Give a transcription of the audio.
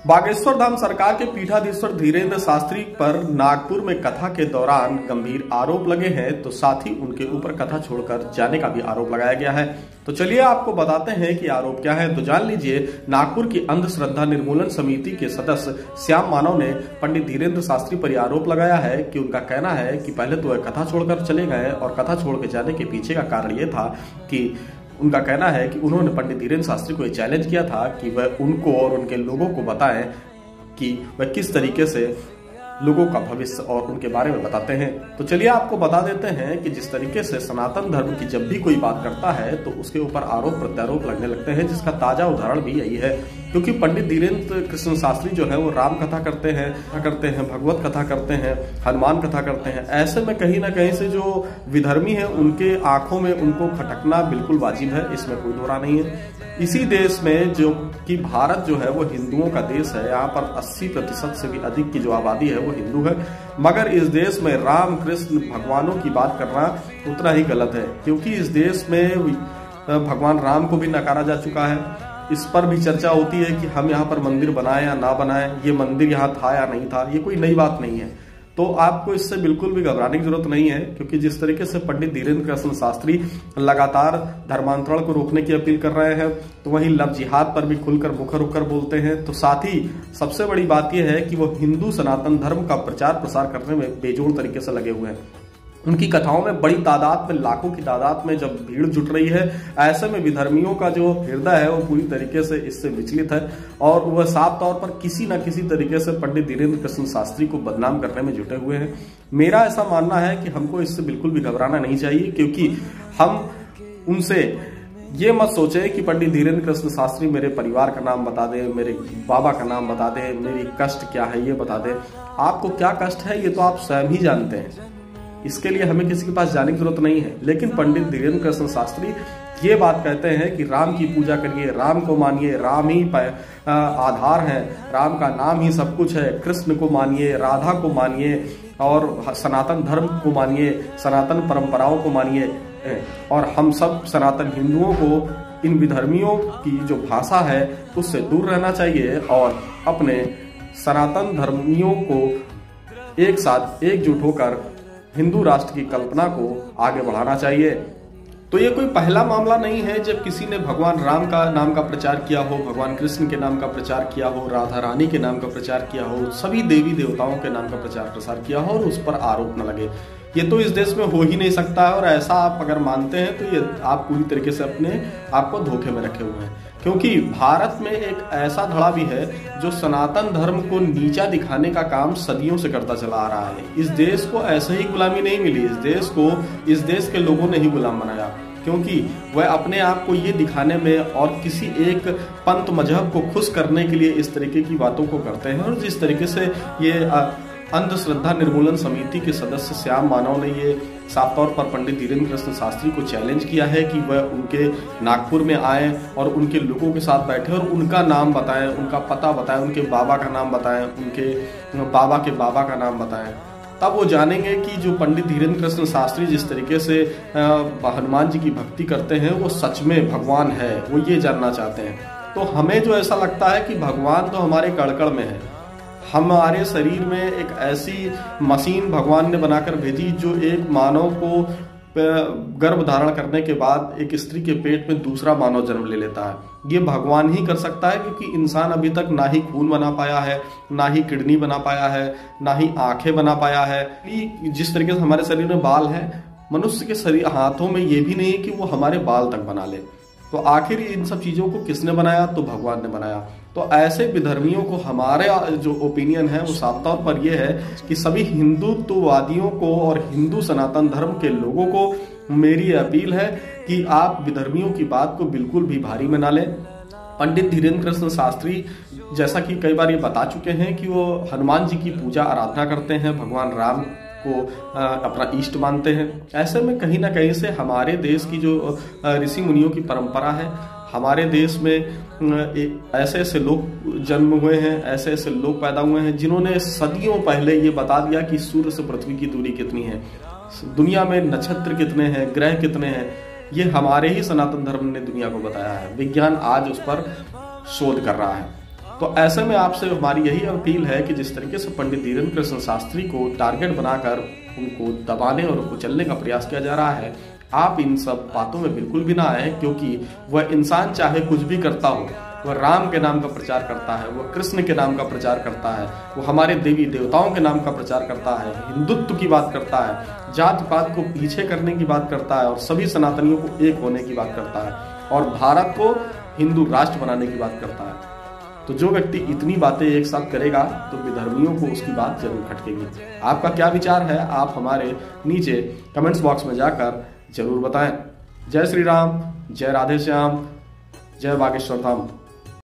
बागेश्वर धाम सरकार के पीठाधीश्वर धीरेन्द्र शास्त्री पर नागपुर में कथा के दौरान गंभीर आरोप लगे हैं, तो साथ ही उनके ऊपर कथा छोड़कर जाने का भी आरोप लगाया गया है। तो चलिए आपको बताते हैं कि आरोप क्या है। तो जान लीजिए, नागपुर की अंधश्रद्धा निर्मूलन समिति के सदस्य श्याम मानव ने पंडित धीरेन्द्र शास्त्री पर आरोप लगाया है कि उनका कहना है कि पहले तो वह कथा छोड़कर चले गए और कथा छोड़ के जाने के पीछे का कारण ये था कि उनका कहना है कि उन्होंने पंडित धीरेन्द्र शास्त्री को चैलेंज किया था कि वह उनको और उनके लोगों को बताएं कि वह किस तरीके से लोगों का भविष्य और उनके बारे में बताते हैं। तो चलिए आपको बता देते हैं कि जिस तरीके से सनातन धर्म की जब भी कोई बात करता है तो उसके ऊपर आरोप प्रत्यारोप लगने लगते हैं, जिसका ताजा उदाहरण भी यही है। क्योंकि पंडित धीरेन्द्र कृष्ण शास्त्री जो है वो राम कथा करते हैं, भगवत कथा करते हैं, हनुमान कथा करते हैं। ऐसे में कहीं ना कहीं से जो विधर्मी है उनके आंखों में उनको खटकना बिल्कुल वाजिब है, इसमें कोई दो राय नहीं है। इसी देश में जो कि भारत जो है वो हिंदुओं का देश है, यहाँ पर 80% से भी अधिक की जो आबादी है वो हिंदू है, मगर इस देश में राम कृष्ण भगवानों की बात करना उतना ही गलत है। क्योंकि इस देश में भगवान राम को भी नकारा जा चुका है। इस पर भी चर्चा होती है कि हम यहाँ पर मंदिर बनाए या ना बनाए, ये मंदिर यहाँ था या नहीं था, ये कोई नई बात नहीं है। तो आपको इससे बिल्कुल भी घबराने की जरूरत नहीं है, क्योंकि जिस तरीके से पंडित धीरेन्द्र कृष्ण शास्त्री लगातार धर्मांतरण को रोकने की अपील कर रहे हैं, तो वहीं लव जिहाद पर भी खुलकर मुखर होकर बोलते हैं। तो साथ ही सबसे बड़ी बात यह है कि वो हिंदू सनातन धर्म का प्रचार प्रसार करने में बेजोड़ तरीके से लगे हुए हैं। उनकी कथाओं में बड़ी तादाद में, लाखों की तादाद में जब भीड़ जुट रही है, ऐसे में विधर्मियों का जो हृदय है वो पूरी तरीके से इससे विचलित है और वह साफ तौर पर किसी न किसी तरीके से पंडित धीरेन्द्र कृष्ण शास्त्री को बदनाम करने में जुटे हुए हैं। मेरा ऐसा मानना है कि हमको इससे बिल्कुल भी घबराना नहीं चाहिए, क्योंकि हम उनसे ये मत सोचे कि पंडित धीरेन्द्र कृष्ण शास्त्री मेरे परिवार का नाम बता दे, मेरे बाबा का नाम बता दे, मेरी कष्ट क्या है ये बता दे। आपको क्या कष्ट है ये तो आप स्वयं ही जानते हैं, इसके लिए हमें किसी के पास जाने की जरूरत नहीं है। लेकिन पंडित धीरेन्द्र कृष्ण शास्त्री ये बात कहते हैं कि राम की पूजा करिए, राम को मानिए, राम ही आधार है, राम का नाम ही सब कुछ है, कृष्ण को मानिए, राधा को मानिए और सनातन धर्म को मानिए, सनातन परंपराओं को मानिए। और हम सब सनातन हिंदुओं को इन विधर्मियों की जो भाषा है उससे दूर रहना चाहिए और अपने सनातन धर्मियों को एक साथ एकजुट होकर हिंदू राष्ट्र की कल्पना को आगे बढ़ाना चाहिए। तो ये कोई पहला मामला नहीं है जब किसी ने भगवान राम का नाम का प्रचार किया हो, भगवान कृष्ण के नाम का प्रचार किया हो, राधा रानी के नाम का प्रचार किया हो, सभी देवी देवताओं के नाम का प्रचार प्रसार किया हो और उस पर आरोप न लगे। ये तो इस देश में हो ही नहीं सकता है और ऐसा आप अगर मानते हैं तो ये आप पूरी तरीके से अपने आप को धोखे में रखे हुए हैं। क्योंकि भारत में एक ऐसा धड़ा भी है जो सनातन धर्म को नीचा दिखाने का काम सदियों से करता चला आ रहा है। इस देश को ऐसे ही गुलामी नहीं मिली, इस देश के लोगों ने ही गुलाम बनाया, क्योंकि वह अपने आप को ये दिखाने में और किसी एक पंथ मजहब को खुश करने के लिए इस तरीके की बातों को करते हैं। और जिस तरीके से ये अंधश्रद्धा निर्मूलन समिति के सदस्य श्याम मानव ने ये साफ तौर पर पंडित धीरेन्द्र कृष्ण शास्त्री को चैलेंज किया है कि वह उनके नागपुर में आए और उनके लोगों के साथ बैठे और उनका नाम बताएं, उनका पता बताएं, उनके बाबा का नाम बताएं, उनके बाबा के बाबा का नाम बताएं, तब वो जानेंगे कि जो पंडित धीरेन्द्र कृष्ण शास्त्री जिस तरीके से हनुमान जी की भक्ति करते हैं वो सच में भगवान है, वो ये जानना चाहते हैं। तो हमें जो ऐसा लगता है कि भगवान तो हमारे कड़कड़ में है, हमारे शरीर में एक ऐसी मशीन भगवान ने बनाकर भेजी जो एक मानव को गर्भ धारण करने के बाद एक स्त्री के पेट में दूसरा मानव जन्म ले लेता है। ये भगवान ही कर सकता है, क्योंकि इंसान अभी तक ना ही खून बना पाया है, ना ही किडनी बना पाया है, ना ही आंखें बना पाया है। जिस तरीके से हमारे शरीर में बाल है, मनुष्य के शरीर हाथों में ये भी नहीं है कि वो हमारे बाल तक बना ले। तो आखिर इन सब चीजों को किसने बनाया? तो भगवान ने बनाया। तो ऐसे विधर्मियों को हमारे जो ओपिनियन है वो साफ तौर पर यह है कि सभी हिंदुत्ववादियों को और हिंदू सनातन धर्म के लोगों को मेरी अपील है कि आप विधर्मियों की बात को बिल्कुल भी भारी में ना लें। पंडित धीरेन्द्र कृष्ण शास्त्री जैसा कि कई बार ये बता चुके हैं कि वो हनुमान जी की पूजा आराधना करते हैं, भगवान राम को अपना इष्ट मानते हैं। ऐसे में कहीं ना कहीं से हमारे देश की जो ऋषि मुनियों की परंपरा है, हमारे देश में ऐसे ऐसे लोग जन्म हुए हैं, ऐसे ऐसे लोग पैदा हुए हैं जिन्होंने सदियों पहले ये बता दिया कि सूर्य से पृथ्वी की दूरी कितनी है, दुनिया में नक्षत्र कितने हैं, ग्रह कितने हैं। ये हमारे ही सनातन धर्म ने दुनिया को बताया है। विज्ञान आज उस पर शोध कर रहा है। तो ऐसे में आपसे हमारी यही अपील है कि जिस तरीके से पंडित धीरेन्द्र कृष्ण शास्त्री को टारगेट बनाकर उनको दबाने और कुचलने का प्रयास किया जा रहा है, आप इन सब बातों में बिल्कुल भी ना आए, क्योंकि वह इंसान चाहे कुछ भी करता हो, वह राम के नाम का प्रचार करता है, वह कृष्ण के नाम का प्रचार करता है, वो हमारे देवी देवताओं के नाम का प्रचार करता है, हिंदुत्व की बात करता है, जात पात को पीछे करने की बात करता है और सभी सनातनियों को एक होने की बात करता है और भारत को हिंदू राष्ट्र बनाने की बात करता है। तो जो व्यक्ति इतनी बातें एक साथ करेगा तो विधर्मियों को उसकी बात जरूर खटकेगी। आपका क्या विचार है, आप हमारे नीचे कमेंट्स बॉक्स में जाकर जरूर बताएं। जय श्री राम, जय राधे श्याम, जय बागेश्वर धाम।